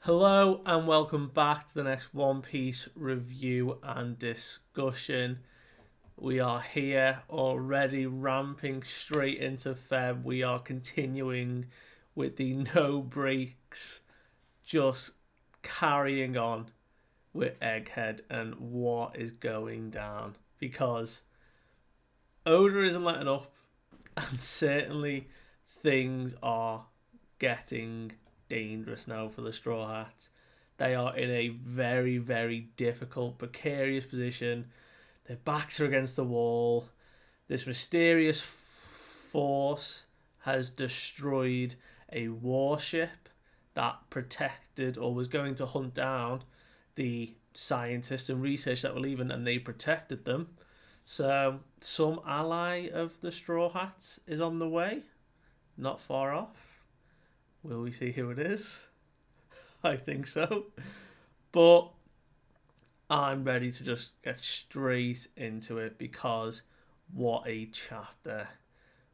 Hello and welcome back to the next One Piece review and discussion. We are here already ramping straight into Feb. We are continuing with the no breaks, just carrying on with Egghead and what is going down. Because Oda isn't letting up, and certainly things are getting dangerous now for the Straw Hats. They are in a very, very difficult, precarious position. Their backs are against the wall. This mysterious force has destroyed a warship that protected or was going to hunt down the scientists and research that were leaving, and they protected them. So, some ally of the Straw Hats is on the way, not far off. Will we see who it is? I think so. But I'm ready to just get straight into it because what a chapter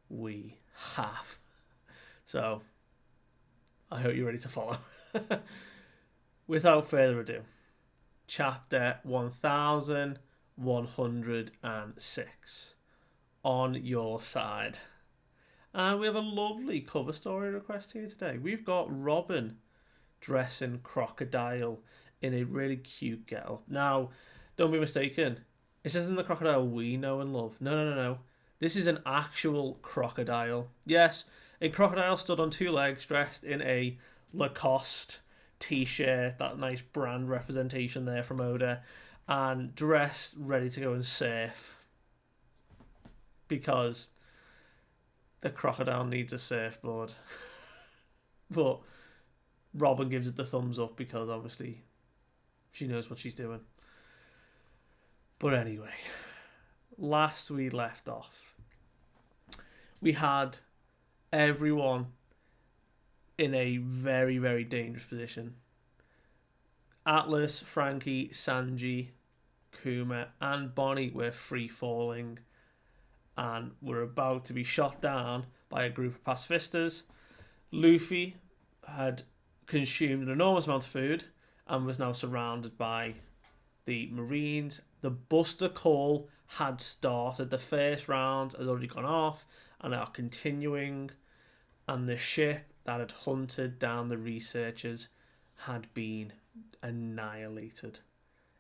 we have. So I hope you're ready to follow. Without further ado, chapter 1106, On Your Side. And we have a lovely cover story request here today. We've got Robin dressing Crocodile in a really cute getup. Now, don't be mistaken. This isn't the crocodile we know and love. No. This is an actual crocodile. Yes, a crocodile stood on two legs, dressed in a Lacoste t-shirt, that nice brand representation there from Oda, and dressed ready to go and surf. Because the crocodile needs a surfboard. But Robin gives it the thumbs up because obviously she knows what she's doing. But anyway, last we left off, we had everyone in a very, very dangerous position. Atlas, Frankie, Sanji, Kuma, and Bonney were free falling and were about to be shot down by a group of pacifistas. Luffy had consumed an enormous amount of food and was now surrounded by the Marines. The Buster Call had started. The first round had already gone off and are continuing. And the ship that had hunted down the researchers had been annihilated.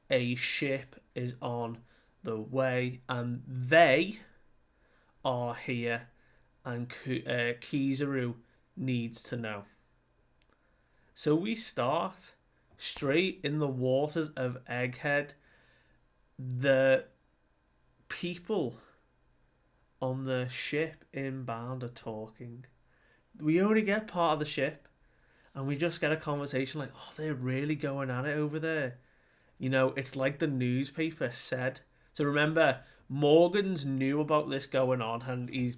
A ship is on the way and they are here, and Kizaru needs to know. So we start straight in the waters of Egghead. The people on the ship inbound are talking. We only get part of the ship, and we just get a conversation like, oh, they're really going at it over there. You know, it's like the newspaper said. So remember, Morgans knew about this going on, and he's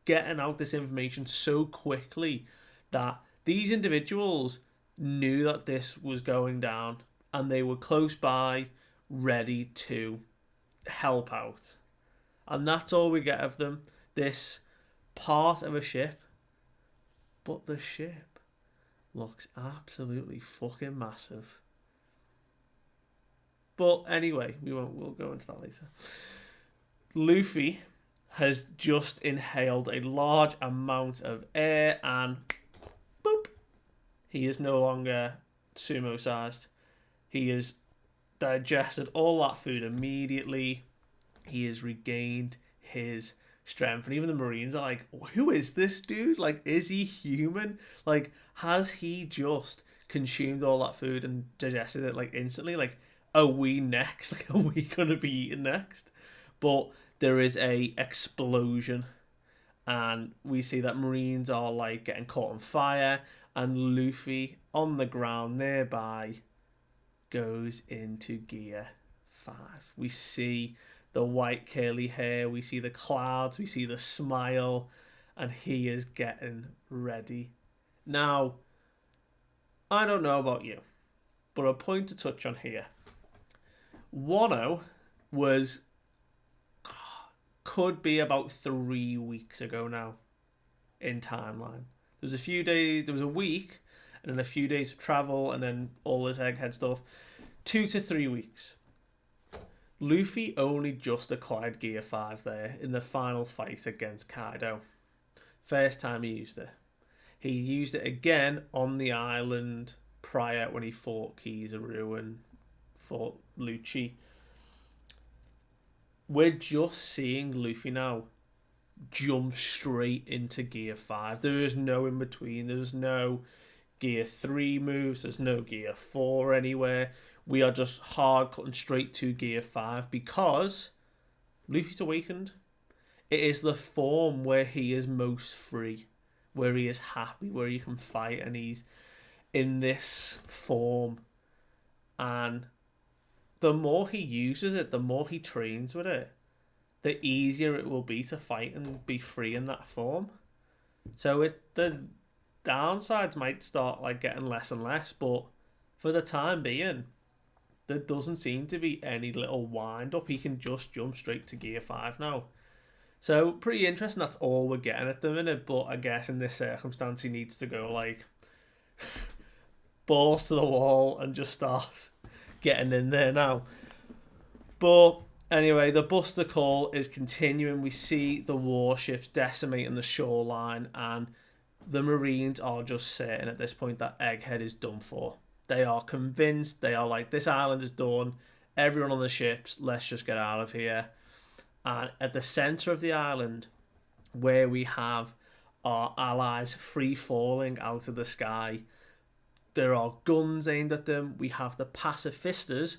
getting out this information so quickly that these individuals knew that this was going down, and they were close by, ready to help out. And that's all we get of them. This part of a ship, but the ship looks absolutely fucking massive. But anyway, we'll go into that later. Luffy has just inhaled a large amount of air and boop. He is no longer sumo sized. He has digested all that food immediately. He has regained his strength. And even the Marines are like, who is this dude? Like, is he human? Like, has he just consumed all that food and digested it like instantly? Like, are we next? Like, are we gonna be eaten next? But there is a explosion, and we see that Marines are like getting caught on fire, and Luffy on the ground nearby goes into gear 5. We see the white curly hair, we see the clouds, we see the smile, and he is getting ready. Now, I don't know about you, but a point to touch on here. Wano was could be about 3 weeks ago now in timeline. There was a few days, there was a week, and then a few days of travel, and then all this Egghead stuff. 2 to 3 weeks. Luffy only just acquired Gear 5 there in the final fight against Kaido. First time he used it. He used it again on the island prior when he fought Kizaru and fought Lucci. We're just seeing Luffy now jump straight into Gear 5. There is no in between. There's no Gear 3 moves. There's no Gear 4 anywhere. We are just hard cutting straight to Gear 5 because Luffy's awakened. It is the form where he is most free, where he is happy, where he can fight, and he's in this form. And the more he uses it, the more he trains with it, the easier it will be to fight and be free in that form. So the downsides might start like getting less and less, but for the time being, there doesn't seem to be any little wind up. He can just jump straight to Gear 5 now. So pretty interesting. That's all we're getting at the minute, but I guess in this circumstance he needs to go like balls to the wall and just start getting in there now. But anyway, the Buster Call is continuing. We see the warships decimating the shoreline, and the Marines are just certain at this point that Egghead is done for. They are convinced. They are like, this island is done. Everyone on the ships, let's just get out of here. And at the centre of the island, where we have our allies free falling out of the sky, there are guns aimed at them. We have the pacifistas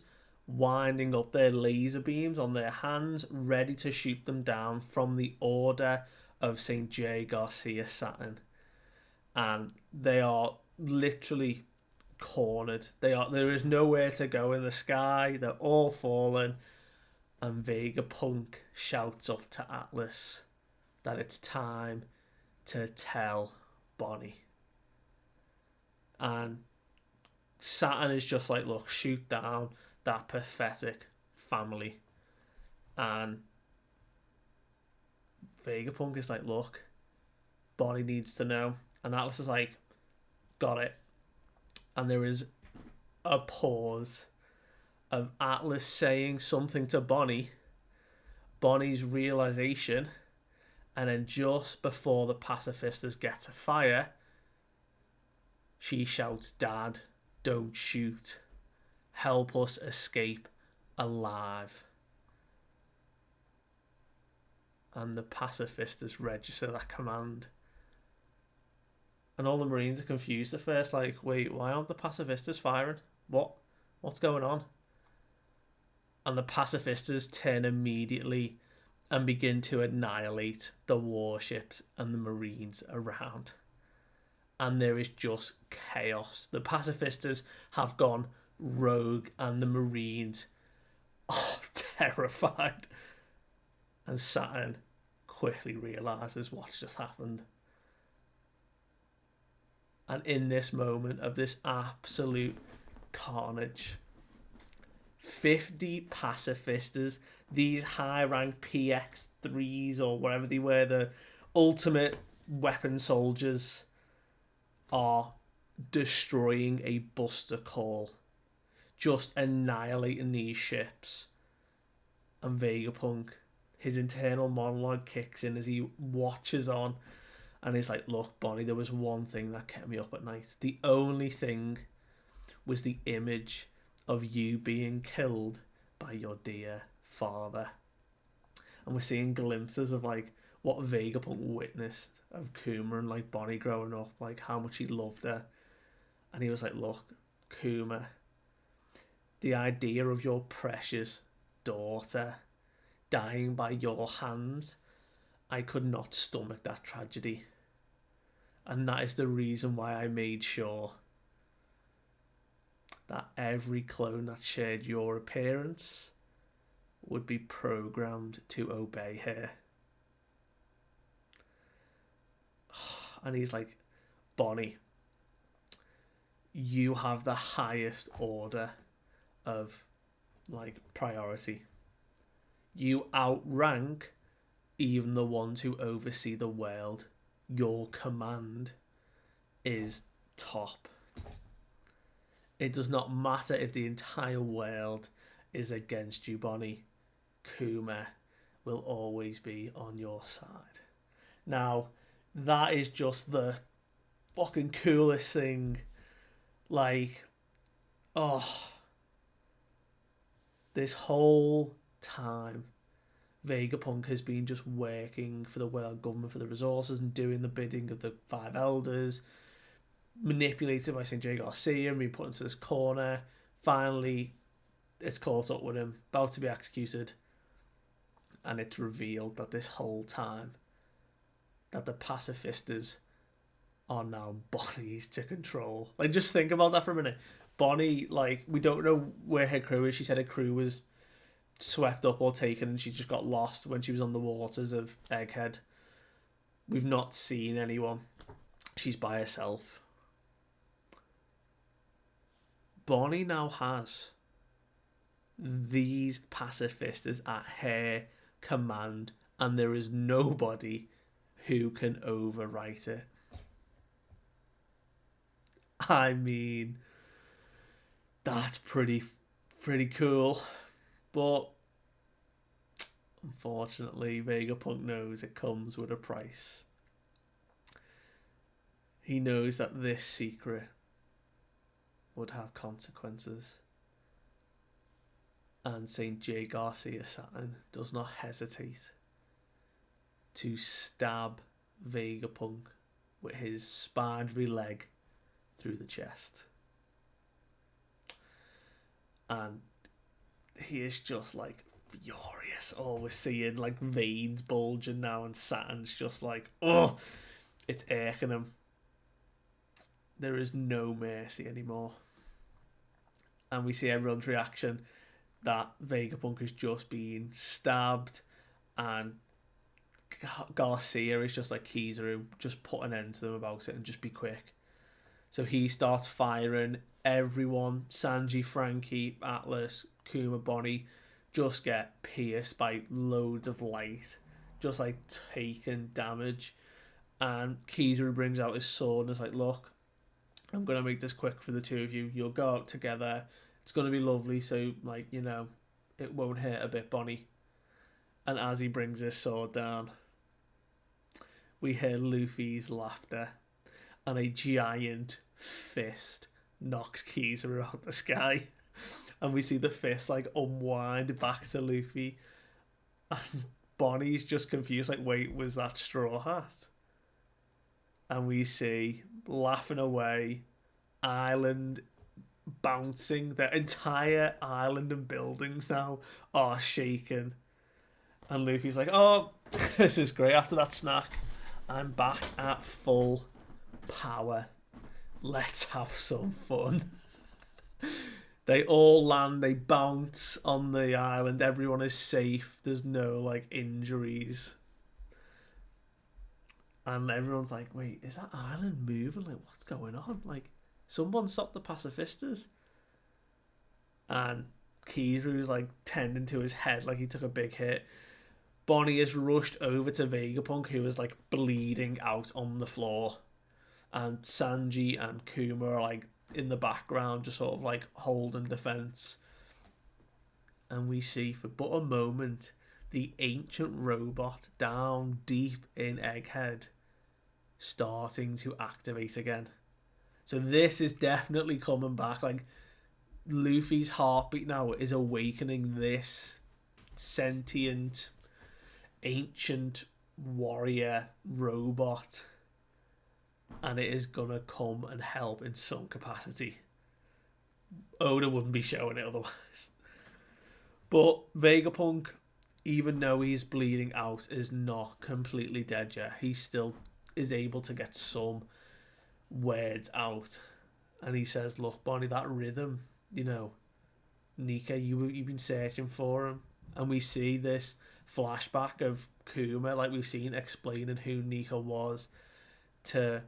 winding up their laser beams on their hands, ready to shoot them down from the order of St. J. Garcia Saturn. And they are literally cornered. There is nowhere to go in the sky. They're all fallen. And Vegapunk shouts up to Atlas that it's time to tell Bonney. And Saturn is just like, look, shoot down that pathetic family. And Vegapunk is like, look, Bonney needs to know. And Atlas is like, got it. And there is a pause of Atlas saying something to Bonney, Bonnie's realization, and then just before the pacifistas get to fire, she shouts, Dad, don't shoot. Help us escape alive. And the pacifistas register that command. And all the Marines are confused at first, like, wait, why aren't the pacifistas firing? What's going on? And the pacifistas turn immediately and begin to annihilate the warships and the Marines around. And there is just chaos. The pacifistas have gone rogue and the Marines are terrified. And Saturn quickly realises what's just happened. And in this moment of this absolute carnage, 50 pacifistas, these high-rank PX3s or whatever they were, the ultimate weapon soldiers, are destroying a Buster Call, just annihilating these ships. And Vegapunk, his internal monologue kicks in as he watches on, and he's like, look, Bonney, there was one thing that kept me up at night. The only thing was the image of you being killed by your dear father. And we're seeing glimpses of like what Vegapunk witnessed of Kuma and like Bonney growing up, like how much he loved her. And he was like, look, Kuma, the idea of your precious daughter dying by your hands, I could not stomach that tragedy. And that is the reason why I made sure that every clone that shared your appearance would be programmed to obey her. And he's like, Bonney, you have the highest order of like priority. You outrank even the ones who oversee the world. Your command is top. It does not matter if the entire world is against you, Bonney. Kuma will always be on your side. Now, that is just the fucking coolest thing. Like, oh, this whole time, Vegapunk has been just working for the world government for the resources and doing the bidding of the five elders, manipulated by St. J. Garcia and being put into this corner. Finally, it's caught up with him, about to be executed, and it's revealed that this whole time that the pacifistas are now Bonnie's to control. Like, just think about that for a minute. Bonney, like, we don't know where her crew is. She said her crew was swept up or taken and she just got lost when she was on the waters of Egghead. We've not seen anyone. She's by herself. Bonney now has these pacifistas at her command, and there is nobody who can overwrite it. I mean, that's pretty cool. But unfortunately, Vegapunk knows it comes with a price. He knows that this secret would have consequences. And St. J. Garcia Saturn does not hesitate to stab Vegapunk with his spidery leg through the chest. And he is just like furious. Oh, we're seeing like veins bulging now, and Saturn's just like, oh, it's irking him. There is no mercy anymore. And we see everyone's reaction that Vegapunk is just being stabbed, and Garcia is just like Kizaru, just put an end to them about it and just be quick. So he starts firing. Everyone, Sanji, Frankie, Atlas, Kuma, Bonney, just get pierced by loads of light, just like taking damage. And Kizaru brings out his sword and is like, look, I'm going to make this quick for the two of you. You'll go out together. It's going to be lovely, so, like, you know, it won't hurt a bit, Bonney. And as he brings his sword down, we hear Luffy's laughter, and a giant fist knocks Kizaru out the sky. And we see the fist, like, unwind back to Luffy. And Bonnie's just confused, like, wait, was that Straw Hat? And we see, laughing away, island bouncing. The entire island and buildings now are shaking. And Luffy's like, oh, this is great. After that snack, I'm back at full power. Let's have some fun. They all land, they bounce on the island. Everyone is safe. There's no, like, injuries. And everyone's like, wait, is that island moving? Like, what's going on? Like, someone stopped the pacifistas. And Kizaru's, like, tending to his head like he took a big hit. Bonney is rushed over to Vegapunk, who is, like, bleeding out on the floor. And Sanji and Kuma are, like, in the background, just sort of, like, holding defense. And we see, for but a moment, the ancient robot down deep in Egghead starting to activate again. So this is definitely coming back. Like, Luffy's heartbeat now is awakening this sentient, ancient warrior robot, and it is gonna come and help in some capacity. Oda wouldn't be showing it otherwise. But Vegapunk, even though he's bleeding out, is not completely dead yet. He still is able to get some words out. And he says, look, Bonney, that rhythm, you know, Nika, you've been searching for him. And we see this flashback of Kuma, like we've seen, explaining who Nika was to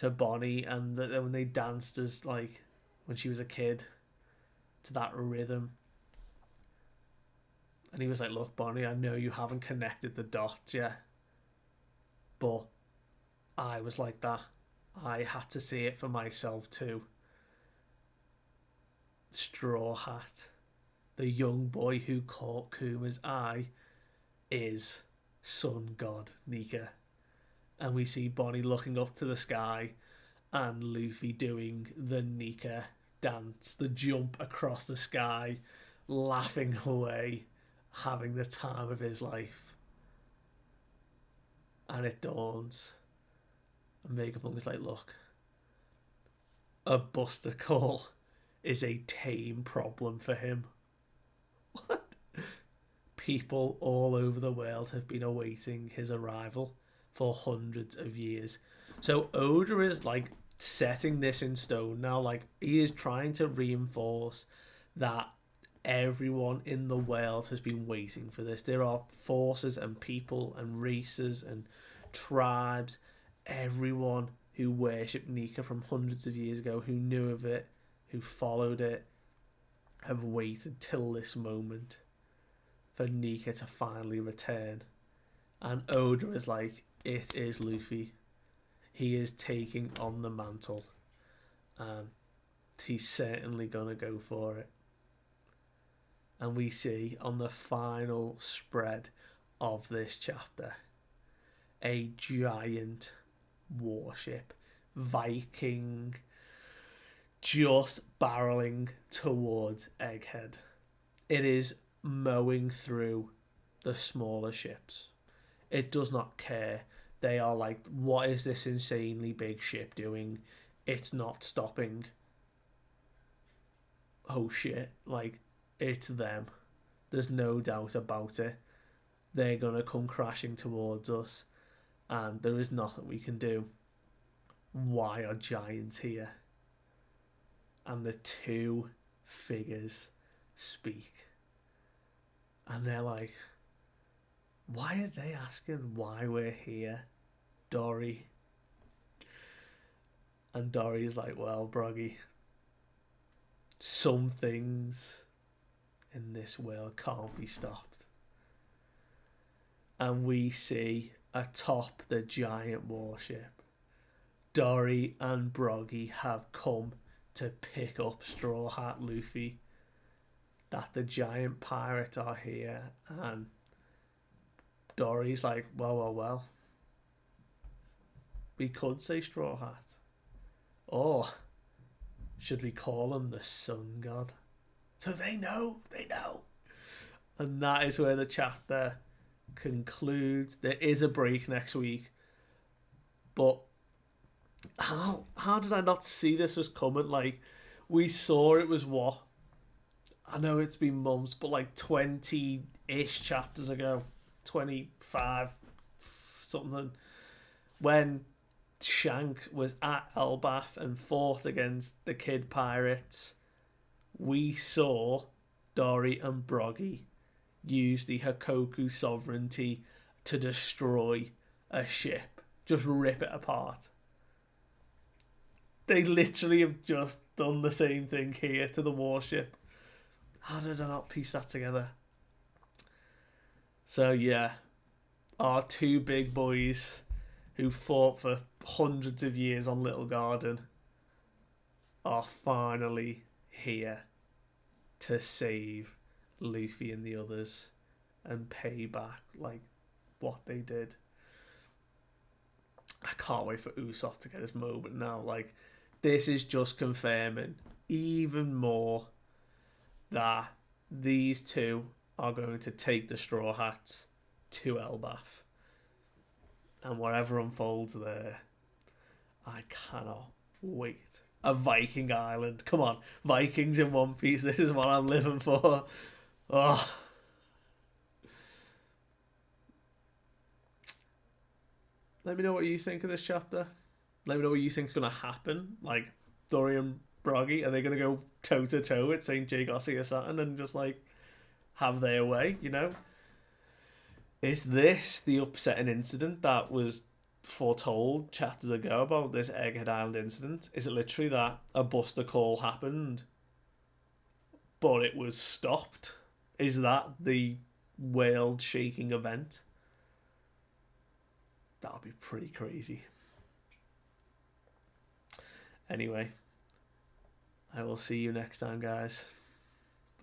Bonney, and when they danced as, like, when she was a kid, to that rhythm. And he was like, look, Bonney, I know you haven't connected the dots yet, but I was like that. I had to see it for myself too. Straw Hat, the young boy who caught Kuma's eye, is Sun God Nika. And we see Bonney looking up to the sky and Luffy doing the Nika dance, the jump across the sky, laughing away, having the time of his life. And it dawns. And Vegapunk is like, look, a Buster Call is a tame problem for him. What? People all over the world have been awaiting his arrival for hundreds of years. So Oda is like setting this in stone now. Like, he is trying to reinforce that everyone in the world has been waiting for this. There are forces and people and races and tribes, everyone who worshipped Nika from hundreds of years ago, who knew of it, who followed it, have waited till this moment for Nika to finally return. And Oda is like, it is Luffy. He is taking on the mantle. And he's certainly going to go for it. And we see on the final spread of this chapter a giant warship, Viking, just barreling towards Egghead. It is mowing through the smaller ships. It does not care. They are like, what is this insanely big ship doing? It's not stopping. Oh shit, like, it's them. There's no doubt about it. They're gonna come crashing towards us, and there is nothing we can do. Why are giants here? And the two figures speak. And they're like, why are they asking why we're here, Dory? And Dory is like, well, Broggy, some things in this world can't be stopped. And we see atop the giant warship, Dory and Broggy have come to pick up Straw Hat Luffy, that the giant pirates are here, and Dory's like, well, we could say Straw Hat, or should we call him the Sun God? So they know. And that is where the chapter concludes. There is a break next week, but how did I not see this was coming? Like, we saw it was what? I know it's been months, but like 20-ish chapters ago, 25 something, when Shanks was at Elbaf and fought against the Kid Pirates, we saw Dory and Broggy use the Hakoku sovereignty to destroy a ship. Just rip it apart. They literally have just done the same thing here to the warship. How did I not piece that together? So yeah, our two big boys who fought for hundreds of years on Little Garden are finally here to save Luffy and the others and pay back like what they did. I can't wait for Usopp to get his moment now. Like, this is just confirming even more that these two are going to take the Straw Hats to Elbaf. And whatever unfolds there, I cannot wait. A Viking island. Come on, Vikings in One Piece. This is what I'm living for. Oh. Let me know what you think of this chapter. Let me know what you think is going to happen. Like, Dory and Broggy, are they going to go toe to toe with St. J. Gossie or something and just like have their way, you know? Is this the upsetting incident that was foretold chapters ago about this Egghead Island incident? Is it literally that a Buster Call happened but it was stopped? Is that the world shaking event? That'll be pretty crazy. Anyway, I will see you next time, guys.